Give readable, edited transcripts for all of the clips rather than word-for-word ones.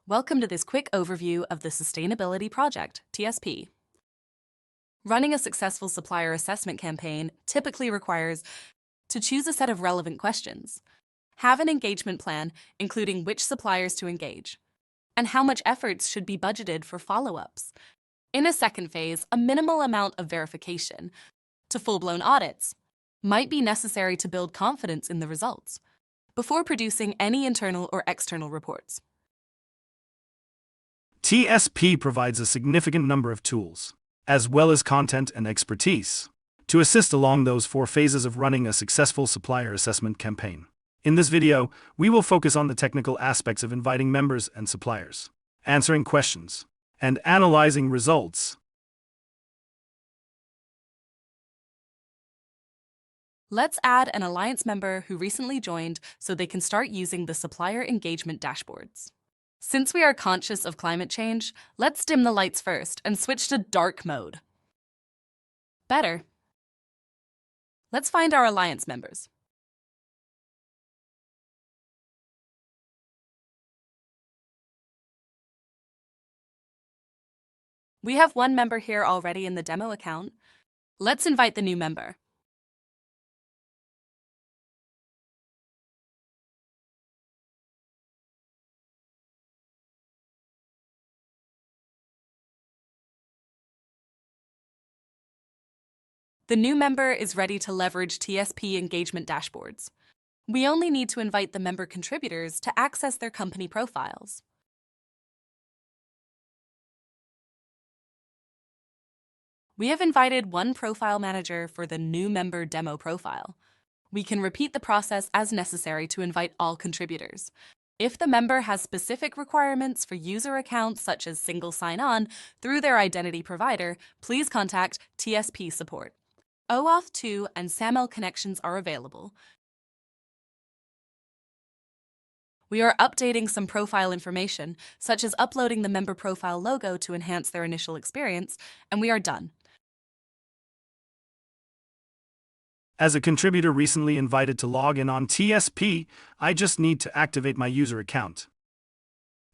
Welcome to this quick overview of the Sustainability Project, TSP. Running a successful supplier assessment campaign typically requires to choose a set of relevant questions, have an engagement plan including which suppliers to engage, and how much efforts should be budgeted for follow-ups. In a second phase, a minimal amount of verification to full-blown audits might be necessary to build confidence in the results before producing any internal or external reports. TSP provides a significant number of tools, as well as content and expertise, to assist along those 4 phases of running a successful supplier assessment campaign. In this video, we will focus on the technical aspects of inviting members and suppliers, answering questions, and analyzing results. Let's add an Alliance member who recently joined so they can start using the supplier engagement dashboards. Since we are conscious of climate change, let's dim the lights first and switch to dark mode. Better. Let's find our Alliance members. We have one member here already in the demo account. Let's invite the new member. The new member is ready to leverage TSP engagement dashboards. We only need to invite the member contributors to access their company profiles. We have invited one profile manager for the new member demo profile. We can repeat the process as necessary to invite all contributors. If the member has specific requirements for user accounts such as single sign-on through their identity provider, please contact TSP support. OAuth 2 and SAML connections are available. We are updating some profile information, such as uploading the member profile logo to enhance their initial experience, and we are done. As a contributor recently invited to log in on TSP, I just need to activate my user account.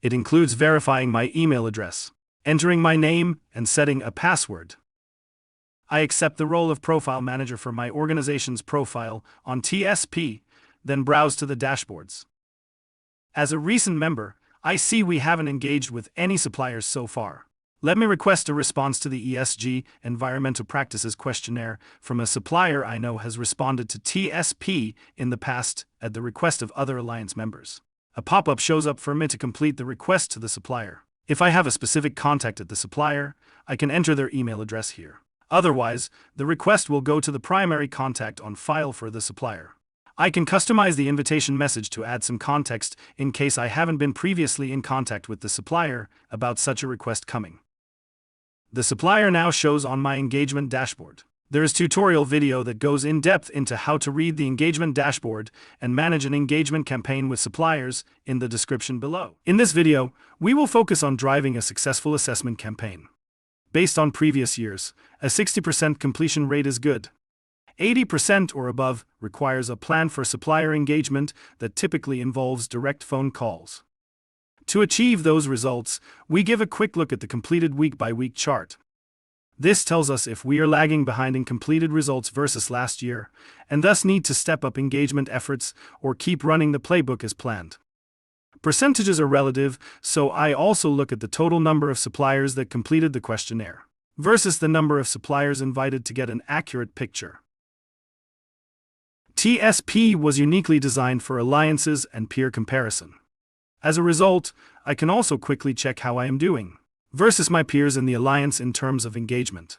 It includes verifying my email address, entering my name, and setting a password. I accept the role of profile manager for my organization's profile on TSP, then browse to the dashboards. As a recent member, I see we haven't engaged with any suppliers so far. Let me request a response to the ESG Environmental Practices questionnaire from a supplier I know has responded to TSP in the past at the request of other Alliance members. A pop-up shows up for me to complete the request to the supplier. If I have a specific contact at the supplier, I can enter their email address here. Otherwise, the request will go to the primary contact on file for the supplier. I can customize the invitation message to add some context in case I haven't been previously in contact with the supplier about such a request coming. The supplier now shows on my engagement dashboard. There is a tutorial video that goes in depth into how to read the engagement dashboard and manage an engagement campaign with suppliers in the description below. In this video, we will focus on driving a successful assessment campaign. Based on previous years, a 60% completion rate is good. 80% or above requires a plan for supplier engagement that typically involves direct phone calls. To achieve those results, we give a quick look at the completed week-by-week chart. This tells us if we are lagging behind in completed results versus last year, and thus need to step up engagement efforts or keep running the playbook as planned. Percentages are relative, so I also look at the total number of suppliers that completed the questionnaire versus the number of suppliers invited to get an accurate picture. TSP was uniquely designed for alliances and peer comparison. As a result, I can also quickly check how I am doing versus my peers in the alliance in terms of engagement.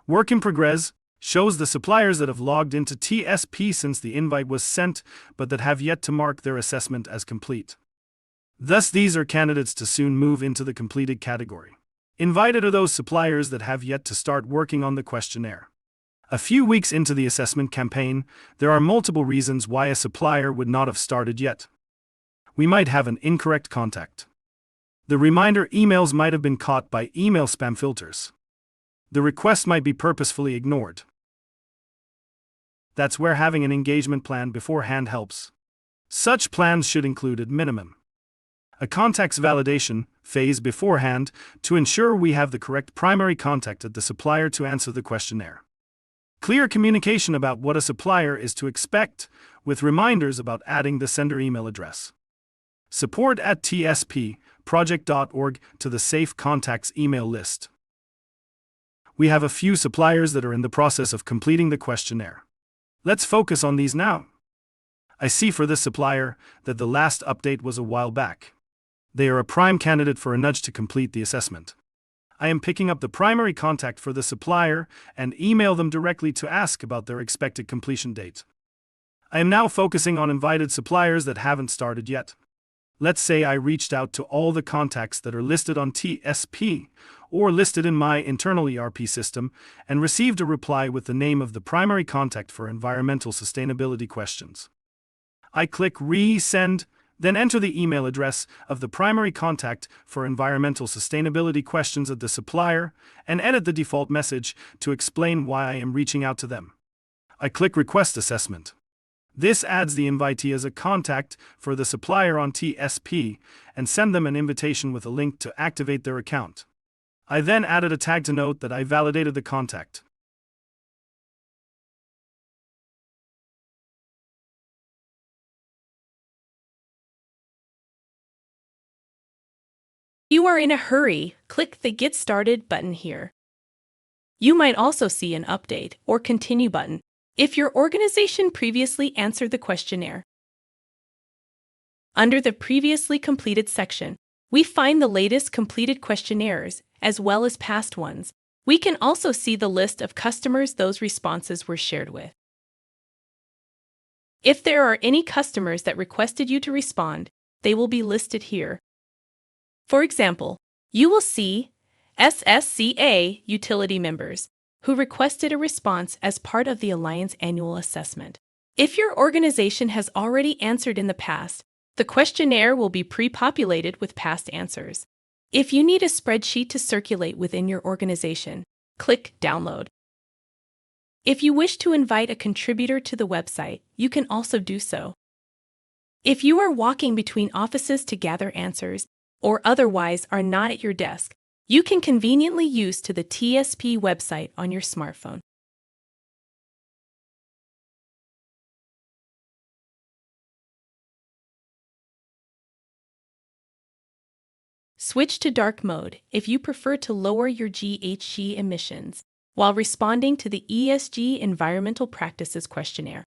Work in progress shows the suppliers that have logged into TSP since the invite was sent but that have yet to mark their assessment as complete. Thus, these are candidates to soon move into the completed category. Invited are those suppliers that have yet to start working on the questionnaire. A few weeks into the assessment campaign, there are multiple reasons why a supplier would not have started yet. We might have an incorrect contact. The reminder emails might have been caught by email spam filters. The request might be purposefully ignored. That's where having an engagement plan beforehand helps. Such plans should include at minimum a contacts validation phase beforehand to ensure we have the correct primary contact at the supplier to answer the questionnaire. Clear communication about what a supplier is to expect, with reminders about adding the sender email address. Support at tspproject.org to the Safe Contacts email list. We have a few suppliers that are in the process of completing the questionnaire. Let's focus on these now. I see for this supplier that the last update was a while back. They are a prime candidate for a nudge to complete the assessment. I am picking up the primary contact for the supplier and email them directly to ask about their expected completion date. I am now focusing on invited suppliers that haven't started yet. Let's say I reached out to all the contacts that are listed on TSP or listed in my internal ERP system and received a reply with the name of the primary contact for environmental sustainability questions. I click Resend, then enter the email address of the primary contact for environmental sustainability questions at the supplier and edit the default message to explain why I am reaching out to them. I click Request Assessment. This adds the invitee as a contact for the supplier on TSP and send them an invitation with a link to activate their account. I then added a tag to note that I validated the contact. If you are in a hurry, click the Get Started button here. You might also see an Update or Continue button if your organization previously answered the questionnaire. Under the Previously Completed section, we find the latest completed questionnaires as well as past ones. We can also see the list of customers those responses were shared with. If there are any customers that requested you to respond, they will be listed here. For example, you will see SSCA utility members who requested a response as part of the Alliance annual assessment. If your organization has already answered in the past, the questionnaire will be pre-populated with past answers. If you need a spreadsheet to circulate within your organization, click Download. If you wish to invite a contributor to the website, you can also do so. If you are walking between offices to gather answers, or otherwise are not at your desk, you can conveniently use to the TSP website on your smartphone. Switch to dark mode if you prefer to lower your GHG emissions while responding to the ESG Environmental Practices questionnaire.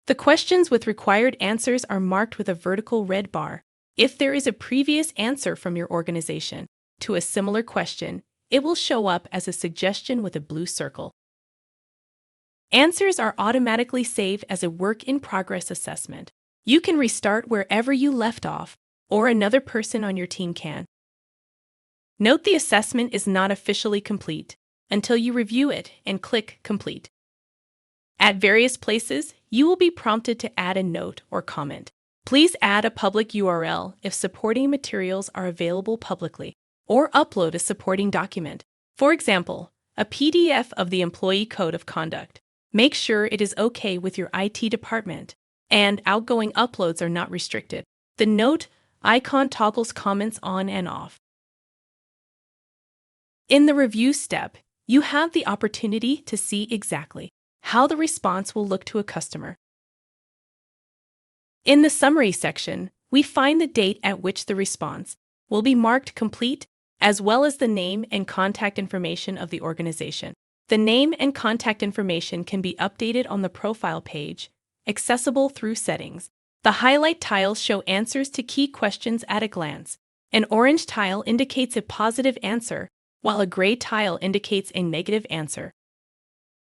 The questions with required answers are marked with a vertical red bar. If there is a previous answer from your organization to a similar question, it will show up as a suggestion with a blue circle. Answers are automatically saved as a work-in-progress assessment. You can restart wherever you left off, or another person on your team can. Note the assessment is not officially complete until you review it and click Complete. At various places, you will be prompted to add a note or comment. Please add a public URL if supporting materials are available publicly, or upload a supporting document. For example, a PDF of the Employee Code of Conduct. Make sure it is okay with your IT department, and outgoing uploads are not restricted. The note icon toggles comments on and off. In the review step, you have the opportunity to see exactly how the response will look to a customer. In the summary section, we find the date at which the response will be marked complete, as well as the name and contact information of the organization. The name and contact information can be updated on the profile page, accessible through settings. The highlight tiles show answers to key questions at a glance. An orange tile indicates a positive answer, while a gray tile indicates a negative answer.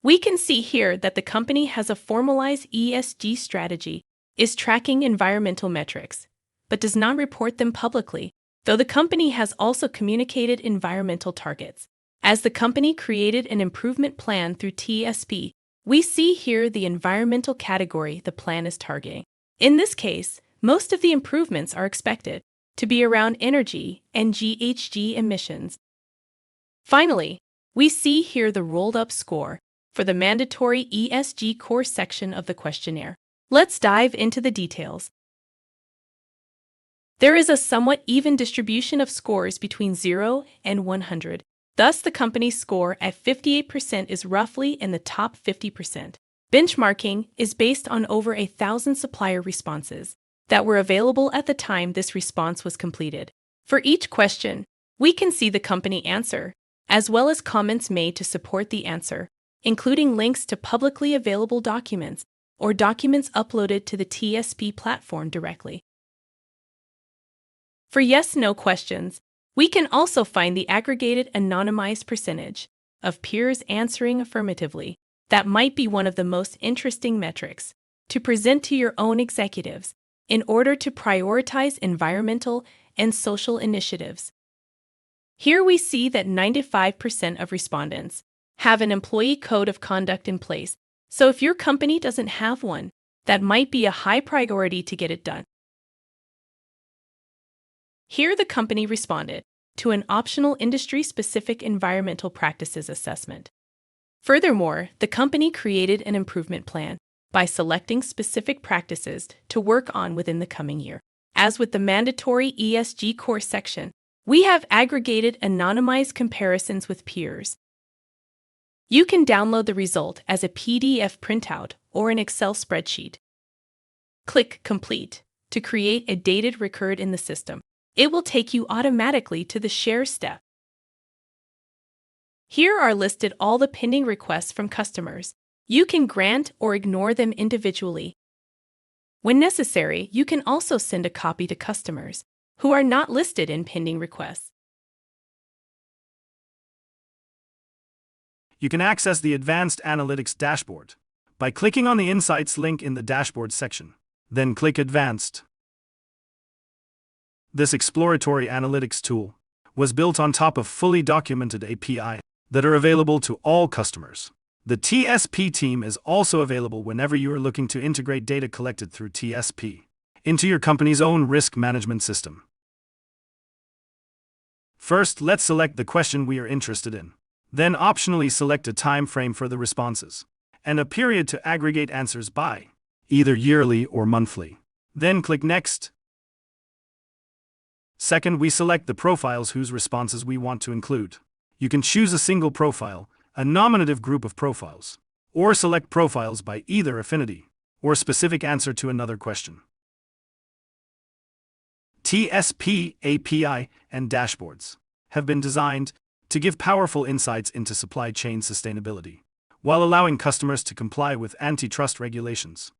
We can see here that the company has a formalized ESG strategy, is tracking environmental metrics, but does not report them publicly, though the company has also communicated environmental targets. As the company created an improvement plan through TSP, we see here the environmental category the plan is targeting. In this case, most of the improvements are expected to be around energy and GHG emissions. Finally, we see here the rolled-up score for the mandatory ESG core section of the questionnaire. Let's dive into the details. There is a somewhat even distribution of scores between 0 and 100. Thus, the company's score at 58% is roughly in the top 50%. Benchmarking is based on over 1,000 supplier responses that were available at the time this response was completed. For each question, we can see the company answer, as well as comments made to support the answer, including links to publicly available documents or documents uploaded to the TSP platform directly. For yes/no questions, we can also find the aggregated anonymized percentage of peers answering affirmatively. That might be one of the most interesting metrics to present to your own executives in order to prioritize environmental and social initiatives. Here we see that 95% of respondents have an employee code of conduct in place, so if your company doesn't have one, that might be a high priority to get it done. Here the company responded to an optional industry-specific environmental practices assessment. Furthermore, the company created an improvement plan by selecting specific practices to work on within the coming year. As with the mandatory ESG course section, we have aggregated anonymized comparisons with peers. You can download the result as a PDF printout or an Excel spreadsheet. Click Complete to create a dated record in the system. It will take you automatically to the Share step. Here are listed all the pending requests from customers. You can grant or ignore them individually. When necessary, you can also send a copy to customers who are not listed in pending requests. You can access the Advanced Analytics dashboard by clicking on the Insights link in the Dashboard section. Then click Advanced. This exploratory analytics tool was built on top of fully documented API that are available to all customers. The TSP team is also available whenever you are looking to integrate data collected through TSP into your company's own risk management system. First, let's select the question we are interested in. Then optionally select a time frame for the responses and a period to aggregate answers by, either yearly or monthly. Then click Next. Second, we select the profiles whose responses we want to include. You can choose a single profile, a nominative group of profiles, or select profiles by either affinity or specific answer to another question. TSP API and dashboards have been designed to give powerful insights into supply chain sustainability, while allowing customers to comply with antitrust regulations.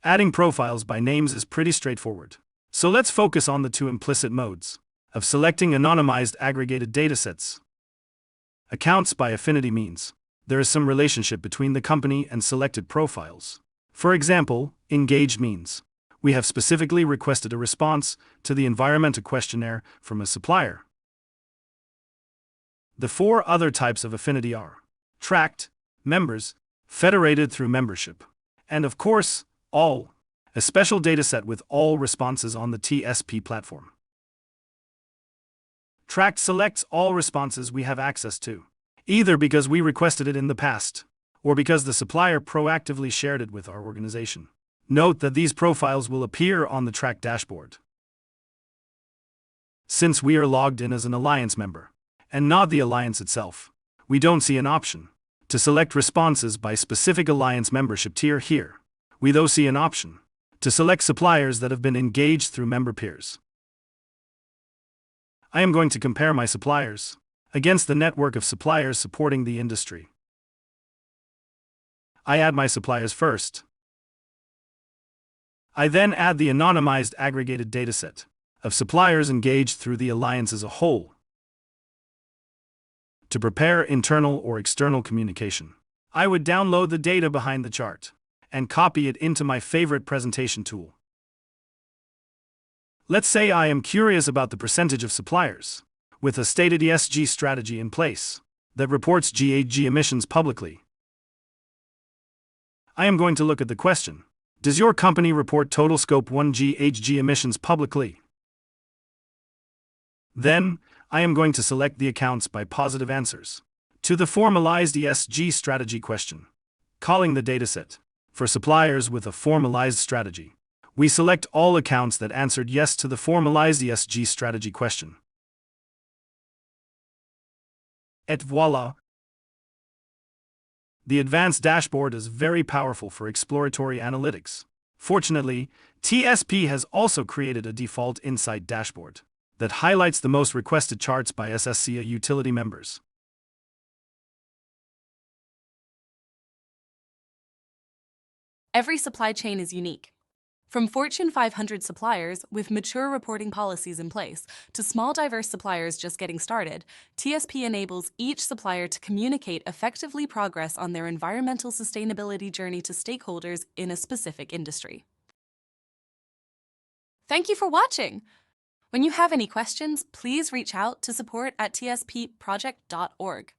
Adding profiles by names is pretty straightforward. So let's focus on the two implicit modes of selecting anonymized aggregated datasets. Accounts by affinity means there is some relationship between the company and selected profiles. For example, engaged means we have specifically requested a response to the environmental questionnaire from a supplier. The four other types of affinity are tracked, members, federated through membership, and of course, all, a special dataset with all responses on the TSP platform. Tracked selects all responses we have access to, either because we requested it in the past, or because the supplier proactively shared it with our organization. Note that these profiles will appear on the Tracked dashboard. Since we are logged in as an Alliance member, and not the Alliance itself, we don't see an option to select responses by specific Alliance membership tier here. We though see an option to select suppliers that have been engaged through member peers. I am going to compare my suppliers against the network of suppliers supporting the industry. I add my suppliers first. I then add the anonymized aggregated dataset of suppliers engaged through the Alliance as a whole. To prepare internal or external communication, I would download the data behind the chart and copy it into my favorite presentation tool. Let's say I am curious about the percentage of suppliers with a stated ESG strategy in place that reports GHG emissions publicly. I am going to look at the question: does your company report total Scope 1 GHG emissions publicly? Then, I am going to select the accounts by positive answers to the formalized ESG strategy question, calling the dataset for suppliers with a formalized strategy, We select all accounts that answered yes to the formalized ESG strategy question. Et voila! The advanced dashboard is very powerful for exploratory analytics. Fortunately, TSP has also created a default insight dashboard that highlights the most requested charts by SSCA utility members. Every supply chain is unique. From Fortune 500 suppliers with mature reporting policies in place to small diverse suppliers just getting started, TSP enables each supplier to communicate effectively progress on their environmental sustainability journey to stakeholders in a specific industry. Thank you for watching! When you have any questions, please reach out to support@tspproject.org.